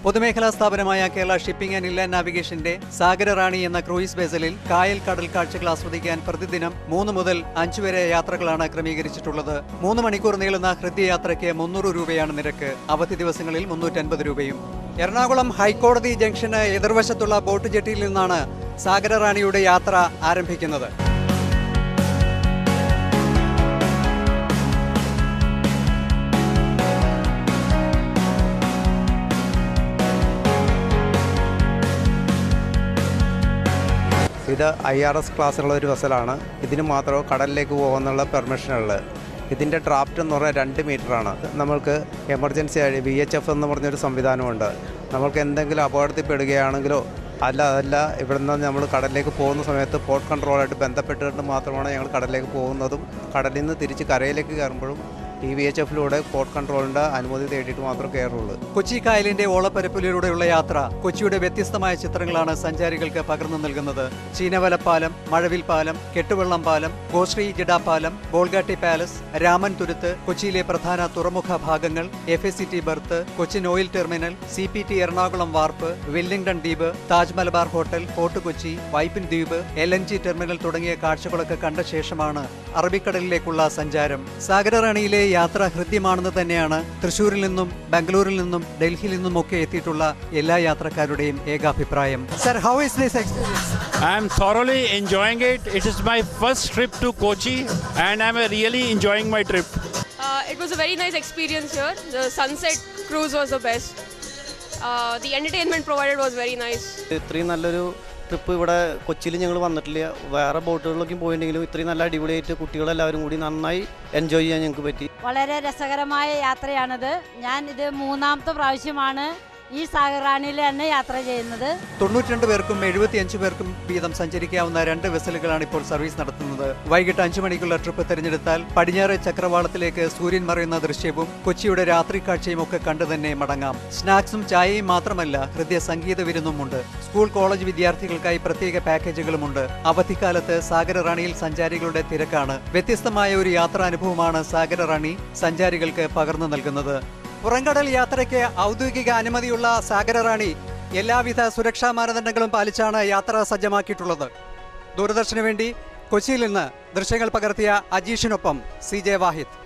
പൊതുമേഖലാ സ്ഥാപനമായ Kerala shipping and inland നാവിഗേഷന്റെ സാഗര റാണി എന്ന ക്രൂയിസ് ബേസലിൽ കായൽ കടൽ കാഴ്ചകൾ ആസ്വദിക്കാൻ പ്രതിദിനം 3 മുതൽ 5 വരെ യാത്രകളാണ് ക്രമീകരിച്ചിട്ടുള്ളത്. 3 മണിക്കൂർ നീളുന്ന ഹൃദ്യയാത്രയ്ക്ക് 300 രൂപയാണ് നിരക്ക്. അവധി ദിവസങ്ങളിൽ 350 രൂപയും. എറണാകുളം ഹൈക്കോടതി ജംഗ്ഷന് എതിർവശത്തുള്ള ബോട്ട് ജെട്ടിയിൽ നിന്നാണ് സാഗര റാണിയുടെ യാത്ര ആരംഭിക്കുന്നത്. ഇത് IRS ക്ലാസ്സുള്ള ഒരു വെസലാണ്. ഇതിന് മാത്രമേ കടലിലേക്ക് പോകുന്നുള്ള പെർമിഷനുള്ളത്. ഇതിൻ്റെ ഡ്രാഫ്റ്റ് എന്ന് പറഞ്ഞാൽ 2 മീറ്ററാണ്. നമ്മൾക്ക് എമർജൻസി ആയി VHF എന്ന് പറഞ്ഞൊരു സംവിധാനമുണ്ട്. നമ്മൾക്ക് എന്തെങ്കിലും അപകടത്തിൽപ്പെടുകയാണെങ്കിലോ അതല്ല ഇവിടുന്ന് നമ്മൾ കടലിലേക്ക് പോകുന്ന സമയത്ത് പോർട്ട് കൺട്രോളായിട്ട് ബന്ധപ്പെട്ടുകൊണ്ട് മാത്രമാണ് ഞങ്ങൾ കടലിലേക്ക് പോകുന്നതും കടലിൽ നിന്ന് തിരിച്ച് കരയിലേക്ക് കയറുമ്പോഴും ഈ VHFിലൂടെ പോർട്ട് കൺട്രോളിൻ്റെ അനുമതി തേടിയിട്ട് മാത്രം കയറുള്ളൂ. കൊച്ചി കായലിന്റെ ഓളപ്പരപ്പിലൂടെയുള്ള യാത്ര കൊച്ചിയുടെ വ്യത്യസ്തമായ ചിത്രങ്ങളാണ് സഞ്ചാരികൾക്ക് പകർന്നു നൽകുന്നത്. ചീനവലപ്പാലം, മഴവിൽ പാലം, കെട്ടുവെള്ളം പാലം, ഗോശ്രീ ജിഡ പാലം, ബോൾഗാട്ടി പാലസ്, രാമൻ തുരുത്ത്, കൊച്ചിയിലെ പ്രധാന തുറമുഖ ഭാഗങ്ങൾ, FACT birth, Cochin oil terminal, CPT Ernakulam വാർപ്പ്, വെല്ലിംഗ്ടൺ ദ്വീപ്, താജ് മലബാർ ഹോട്ടൽ, ഫോർട്ട് കൊച്ചി, വൈപ്പിൻ ദ്വീപ്, LNG ടെർമിനൽ തുടങ്ങിയ കാഴ്ചകളൊക്കെ കണ്ട ശേഷമാണ് അറബിക്കടലിലേക്കുള്ള സഞ്ചാരം. സാഗര റാണിയിലെ യാത്ര ഹൃദ്യമാണെന്ന് തന്നെയാണ് തൃശൂരിൽ നിന്നും ബംഗളൂരിൽ നിന്നും ഡൽഹിയിൽ നിന്നും ഒക്കെ എത്തിയിട്ടുള്ള എല്ലാ യാത്രക്കാരുടെയും ഏകാഭിപ്രായം. Sir, how is this experience? I am thoroughly enjoying it. It is my first trip to Kochi and I am really enjoying my trip. It was a very nice experience here. The sunset cruise was the best. The entertainment provided was very nice. ഇത്രയും നല്ലൊരു trip ഇവിടെ കൊച്ചിയിൽ ഞങ്ങൾ വന്നിട്ടില്ല. വേറെ ബോട്ടുകളിലൊക്കെ പോയിട്ടുണ്ടെങ്കിലും ഇത്രയും നല്ല അടിപൊളിയായിട്ട് കുട്ടികളെല്ലാവരും കൂടി നന്നായി എൻജോയ് ചെയ്യാൻ ഞങ്ങൾക്ക് പറ്റി. വളരെ രസകരമായ യാത്രയാണിത്. ഞാൻ ഇത് 3ാമത്തെ പ്രാവശ്യമാണ് ഈ സാഗര റാണിയിൽ തന്നെ യാത്ര ചെയ്യുന്നത്. 92 പേർക്കും 75 പേർക്കും വീതം സഞ്ചരിക്കാവുന്ന 2 വെസലുകളാണ് ഇപ്പോൾ സർവീസ് നടത്തുന്നത്. വൈകിട്ട് 5 മണിക്കുള്ള ട്രിപ്പ് തിരഞ്ഞെടുത്താൽ പടിഞ്ഞാറ് ചക്രവാളത്തിലേക്ക് സൂര്യൻ മറയുന്ന ദൃശ്യവും കൊച്ചിയുടെ രാത്രി കാഴ്ചയും ഒക്കെ കണ്ടു തന്നെ മടങ്ങാം. സ്നാക്സും ചായയും മാത്രമല്ല, ഹൃദയ സംഗീത വിരുന്നുമുണ്ട്. സ്കൂൾ കോളേജ് വിദ്യാർത്ഥികൾക്കായി പ്രത്യേക പാക്കേജുകളുമുണ്ട്. അവധിക്കാലത്ത് സാഗര റാണിയിൽ സഞ്ചാരികളുടെ തിരക്കാണ്. വ്യത്യസ്തമായ ഒരു യാത്രാനുഭവമാണ് സാഗര റാണി സഞ്ചാരികൾക്ക് പകർന്നു നൽകുന്നത്. പുറംകടൽ യാത്രയ്ക്ക് ഔദ്യോഗിക അനുമതിയുള്ള സാഗര റാണി എല്ലാവിധ സുരക്ഷാ മാനദണ്ഡങ്ങളും പാലിച്ചാണ് യാത്ര സജ്ജമാക്കിയിട്ടുള്ളത്. ദൂരദർശന് വേണ്ടി കൊച്ചിയിൽ നിന്ന് ദൃശ്യങ്ങൾ പകർത്തിയ അജീഷിനൊപ്പം CJ വാഹിദ്.